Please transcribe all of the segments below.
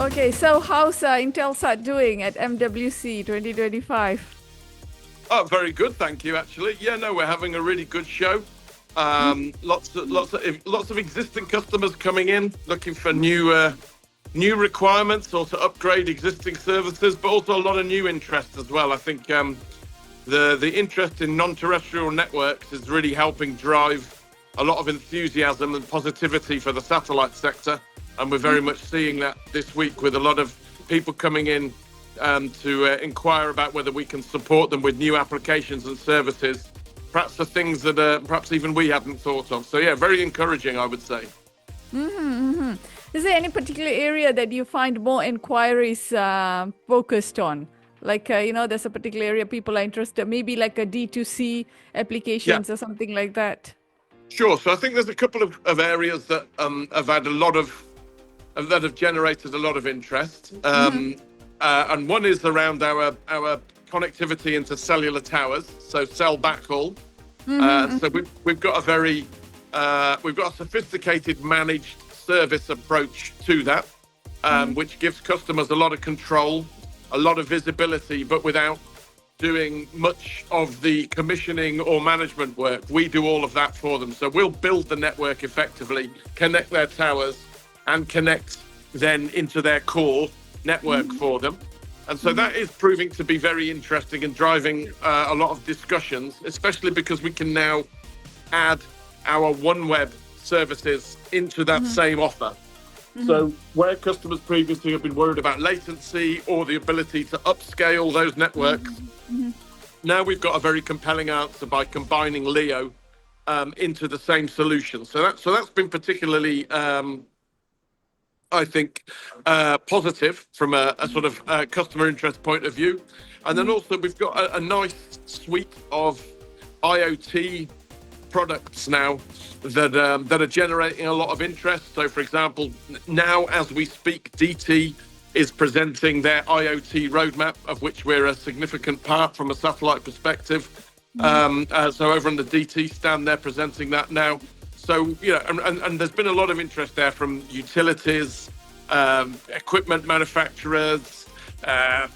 Okay, so how's Intelsat doing at MWC 2025? Oh, very good, thank you. Actually, yeah, no, we're having a really good show. Lots of existing customers coming in, looking for new requirements or to upgrade existing services, but also a lot of new interest as well. I think the interest in non-terrestrial networks is really helping drive a lot of enthusiasm and positivity for the satellite sector, and we're very much seeing that this week with a lot of people coming in to inquire about whether we can support them with new applications and services, perhaps for things that perhaps even we hadn't thought of. So yeah, very encouraging, I would say. Is there any particular area that you find more inquiries focused on? Like, there's a particular area people are interested, maybe like a D2C applications Yeah, or something like that. sure. So I think there's a couple of areas that have had a lot of that have generated a lot of interest. And one is around our connectivity into cellular towers, so cell backhaul. So we've got a sophisticated managed service approach to that, which gives customers a lot of control, a lot of visibility, but without doing much of the commissioning or management work. We do all of that for them. So we'll build the network effectively, connect their towers, and connect then into their core network for them. And so that is proving to be very interesting and driving a lot of discussions, especially because we can now add our OneWeb services into that same offer. So where customers previously have been worried about latency or the ability to upscale those networks, now we've got a very compelling answer by combining LEO into the same solution. So that's been particularly I think, positive from a sort of customer interest point of view. And then also we've got a nice suite of IoT products now that are generating a lot of interest. So, for example, now as we speak, DT is presenting their IoT roadmap, of which we're a significant part from a satellite perspective. So over on the DT stand, they're presenting that now. So, and there's been a lot of interest there from utilities, equipment manufacturers,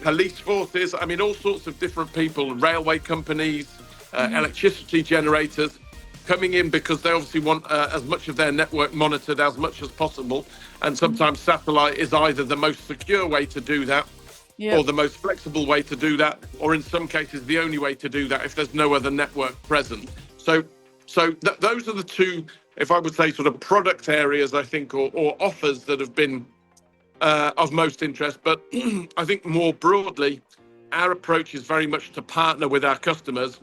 police forces. I mean, all sorts of different people, railway companies, electricity generators coming in because they obviously want as much of their network monitored as much as possible. And sometimes satellite is either the most secure way to do that, or the most flexible way to do that, or in some cases, the only way to do that if there's no other network present. So those are the two, if I would say, sort of product areas, I think, or offers that have been of most interest. But I think more broadly, our approach is very much to partner with our customers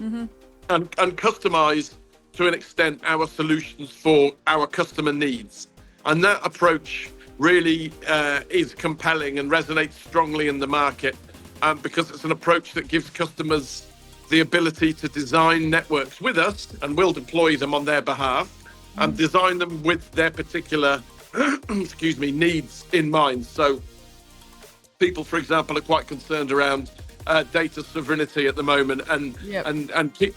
and customize to an extent our solutions for our customer needs. And that approach really is compelling and resonates strongly in the market because it's an approach that gives customers the ability to design networks with us, and we'll deploy them on their behalf and design them with their particular needs in mind. So people, for example, are quite concerned around data sovereignty at the moment and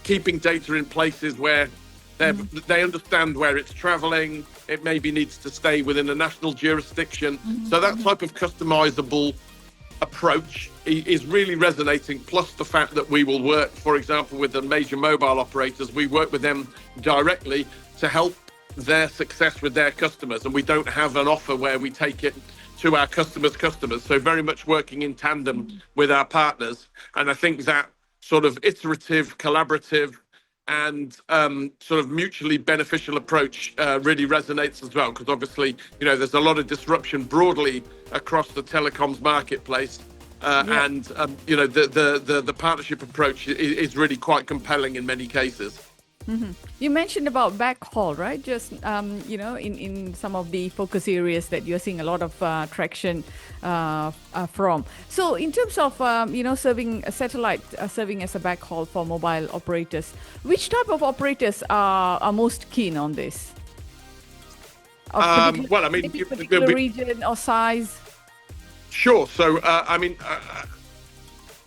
keeping data in places where they understand where it's traveling. It maybe needs to stay within a national jurisdiction. So that type of customizable approach is really resonating, plus the fact that we will work, for example, with the major mobile operators. We work with them directly to help their success with their customers, and we don't have an offer where we take it to our customers. So very much working in tandem with our partners. And I think that sort of iterative, collaborative, and sort of mutually beneficial approach really resonates as well, because obviously, there's a lot of disruption broadly across the telecoms marketplace. And the partnership approach is really quite compelling in many cases. You mentioned about backhaul, right? Just in some of the focus areas that you're seeing a lot of traction from. So in terms of serving a satellite, serving as a backhaul for mobile operators, which type of operators are most keen on this? Well, I mean, maybe particular region or size. Sure. So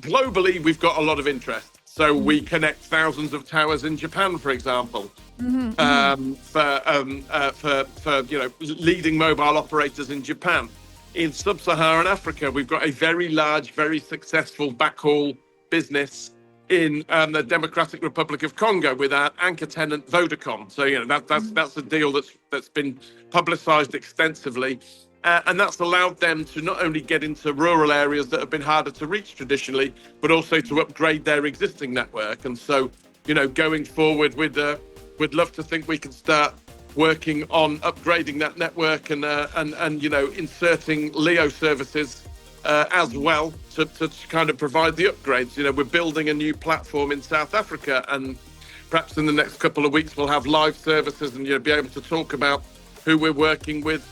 globally, we've got a lot of interest. So we connect thousands of towers in Japan, for example, for leading mobile operators in Japan. in sub-Saharan Africa, we've got a very large, very successful backhaul business in the Democratic Republic of Congo with our anchor tenant Vodacom. So that's a deal that's been publicised extensively, and that's allowed them to not only get into rural areas that have been harder to reach traditionally, but also to upgrade their existing network. And so, going forward, we'd love to think we can start working on upgrading that network and inserting LEO services as well to kind of provide the upgrades. We're building a new platform in South Africa, and perhaps in the next couple of weeks we'll have live services and be able to talk about who we're working with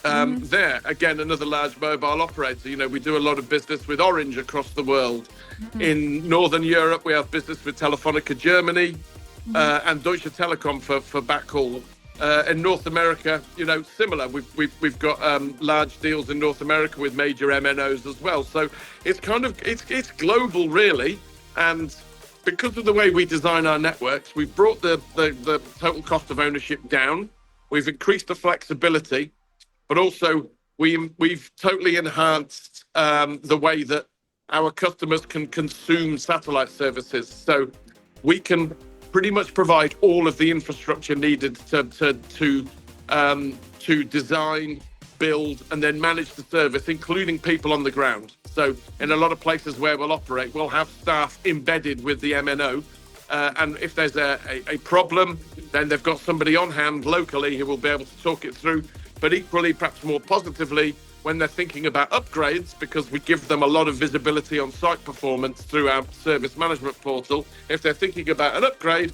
there. Again, another large mobile operator. We do a lot of business with Orange across the world. In Northern Europe, we have business with Telefonica Germany and Deutsche Telekom for backhaul. In North America, similar. We've got large deals in North America with major MNOs as well. So it's it's global, really. And because of the way we design our networks, we've brought the total cost of ownership down. We've increased the flexibility, but also we've totally enhanced the way that our customers can consume satellite services. So we can pretty much provide all of the infrastructure needed to design, build, and then manage the service, including people on the ground. So in a lot of places where we'll operate, we'll have staff embedded with the MNO. And if there's a problem, then they've got somebody on hand locally who will be able to talk it through. But equally, perhaps more positively, when they're thinking about upgrades, because we give them a lot of visibility on site performance through our service management portal, if they're thinking about an upgrade,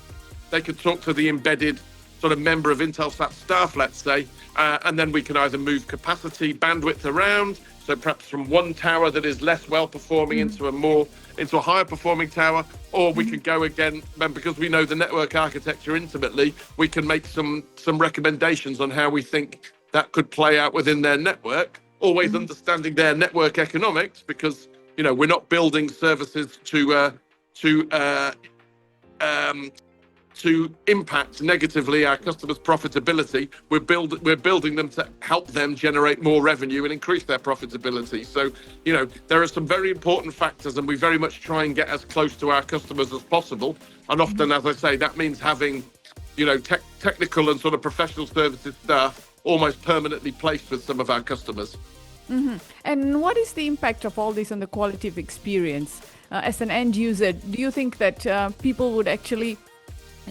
they can talk to the embedded sort of member of Intelsat staff, let's say, and then we can either move capacity, bandwidth around, so perhaps from one tower that is less well performing into a higher performing tower, or we can go again, and because we know the network architecture intimately, we can make some recommendations on how we think that could play out within their network. Always understanding their network economics, because we're not building services to impact negatively our customers' profitability. We're building them to help them generate more revenue and increase their profitability. So there are some very important factors, and we very much try and get as close to our customers as possible. And often, as I say, that means having technical and sort of professional services staff almost permanently placed with some of our customers. And what is the impact of all this on the quality of experience? As an end user, do you think that people would actually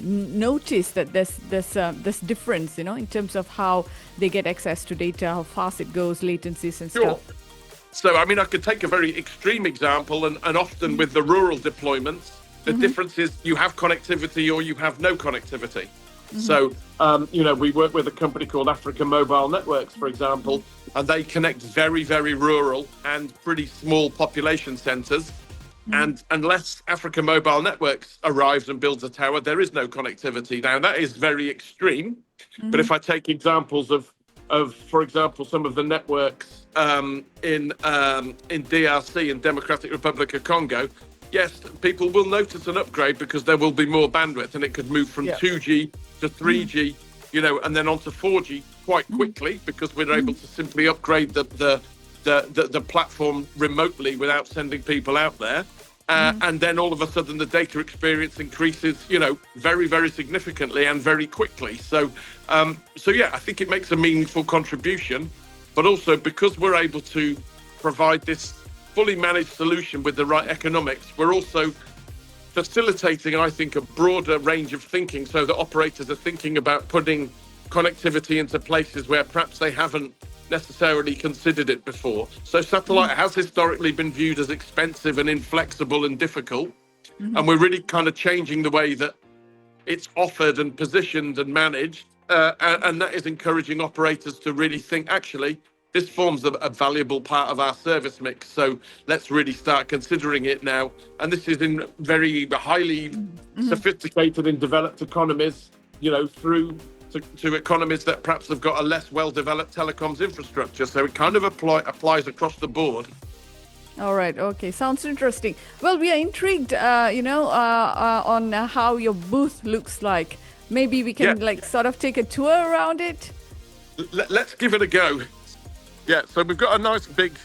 notice that there's this difference, in terms of how they get access to data, how fast it goes, latencies and stuff? So, I could take a very extreme example, and often with the rural deployments, the difference is you have connectivity or you have no connectivity. So, we work with a company called Africa Mobile Networks, for example, and they connect very, very rural and pretty small population centres. And unless Africa Mobile Networks arrives and builds a tower, there is no connectivity. Now, that is very extreme. But if I take examples of, for example, some of the networks in DRC, in Democratic Republic of Congo, yes, people will notice an upgrade because there will be more bandwidth, and it could move from 2G to 3G, and then on to 4G quite quickly, because we're able to simply upgrade the platform remotely without sending people out there. And then all of a sudden the data experience increases, very, very significantly and very quickly. So yeah, I think it makes a meaningful contribution, but also because we're able to provide this fully managed solution with the right economics, we're also facilitating, I think, a broader range of thinking, so that operators are thinking about putting connectivity into places where perhaps they haven't necessarily considered it before. So satellite has historically been viewed as expensive and inflexible and difficult, and we're really kind of changing the way that it's offered and positioned and managed, and that is encouraging operators to really think, actually, this forms a valuable part of our service mix, so let's really start considering it now. And this is in very highly sophisticated and developed economies, through to economies that perhaps have got a less well-developed telecoms infrastructure. So it kind of applies across the board. All right. Okay. Sounds interesting. Well, we are intrigued, on how your booth looks like. Maybe we can sort of take a tour around it. Let's give it a go. Yeah, so we've got a nice big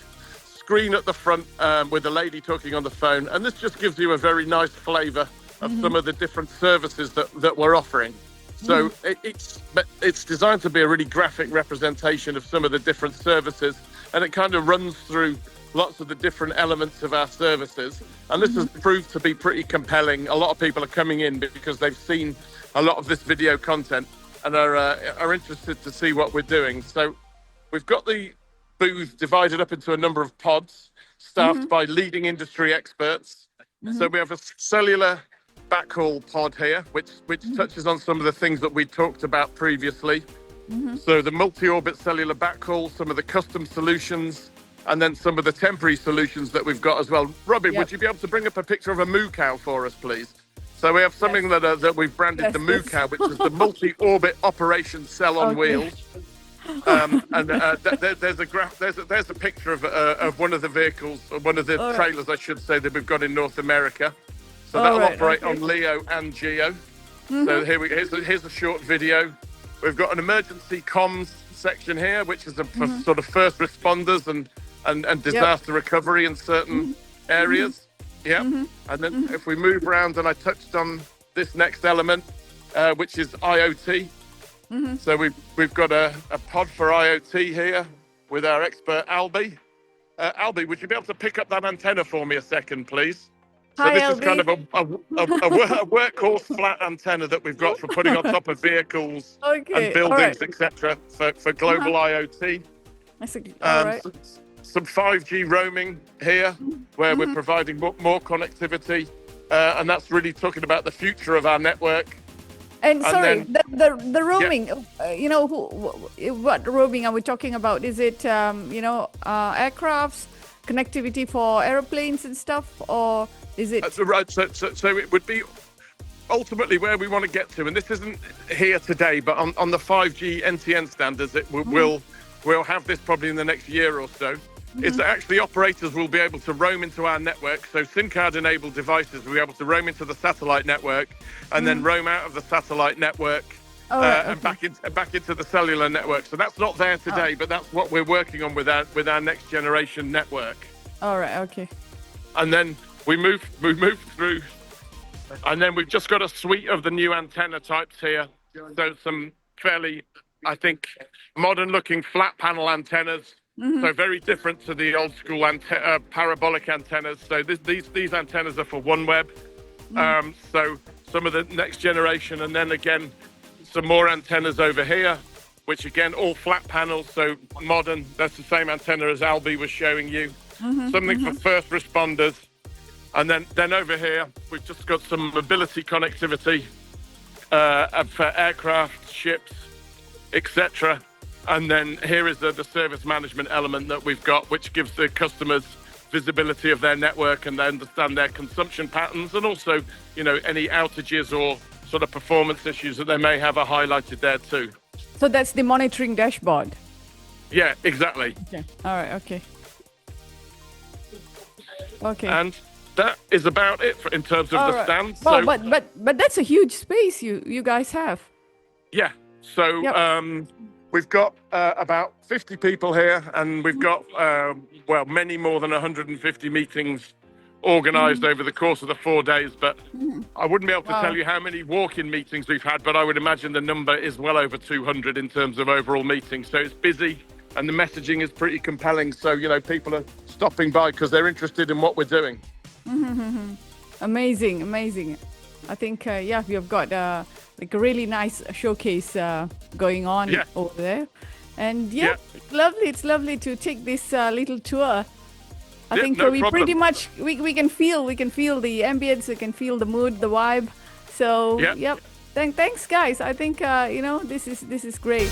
screen at the front with a lady talking on the phone, and this just gives you a very nice flavour of some of the different services that we're offering. So it's designed to be a really graphic representation of some of the different services, and it kind of runs through lots of the different elements of our services. And this has proved to be pretty compelling. A lot of people are coming in because they've seen a lot of this video content and are interested to see what we're doing. So we've got the booth divided up into a number of pods, staffed by leading industry experts. So we have a cellular backhaul pod here, which touches on some of the things that we talked about previously. So the multi-orbit cellular backhaul, some of the custom solutions, and then some of the temporary solutions that we've got as well. Robin, would you be able to bring up a picture of a moo cow for us, please? So we have something that we've branded the moo cow, which is the multi-orbit operation cell on wheels. There's a graph. There's a picture of one of the vehicles, or one of the trailers, I should say, that we've got in North America. So that'll operate on LEO and GEO. So here's a short video. We've got an emergency comms section here, which is for sort of first responders and disaster recovery in certain areas. And then if we move around, and I touched on this next element, which is IoT. So we've got a pod for IoT here with our expert Albie. Albie, would you be able to pick up that antenna for me a second, please? So Hi, this Albie. is kind of a workhorse flat antenna that we've got for putting on top of vehicles and buildings, etc. for global IoT. All right. Some 5G roaming here, where we're providing more connectivity, and that's really talking about the future of our network. And sorry, the roaming, what roaming are we talking about? Is it, aircrafts, connectivity for airplanes and stuff, or is it? That's right. So it would be ultimately where we want to get to, and this isn't here today, but on the 5G NTN standards, we'll have this probably in the next year or so. Is that actually operators will be able to roam into our network. So SIM card enabled devices will be able to roam into the satellite network and then roam out of the satellite network and back into the cellular network. So that's not there today, but that's what we're working on with our next generation network. All right. Okay. And then we move through, and then we've just got a suite of the new antenna types here. So some fairly, I think, modern looking flat panel antennas. So very different to the old school parabolic antennas. So these antennas are for OneWeb. So some of the next generation, and then again, some more antennas over here, which again, all flat panels. So modern, that's the same antenna as Albie was showing you. Something for first responders. And then over here, we've just got some mobility connectivity for aircraft, ships, etc. And then here is the service management element that we've got, which gives the customers visibility of their network, and they understand their consumption patterns, and also, any outages or sort of performance issues that they may have are highlighted there too. So that's the monitoring dashboard. Yeah, exactly. Okay. All right. Okay. And that is about it in terms of the stand. Well, but that's a huge space you guys have. Yeah. So we've got about 50 people here, and we've got many more than 150 meetings organised over the course of the 4 days. But I wouldn't be able to tell you how many walk-in meetings we've had, but I would imagine the number is well over 200 in terms of overall meetings. So it's busy, and the messaging is pretty compelling. So people are stopping by because they're interested in what we're doing. Amazing. I think we've got like a really nice showcase going on over there, and it's lovely to take this little tour. I think pretty much we can feel the ambience, we can feel the mood, the vibe. So thanks guys. I think this is great.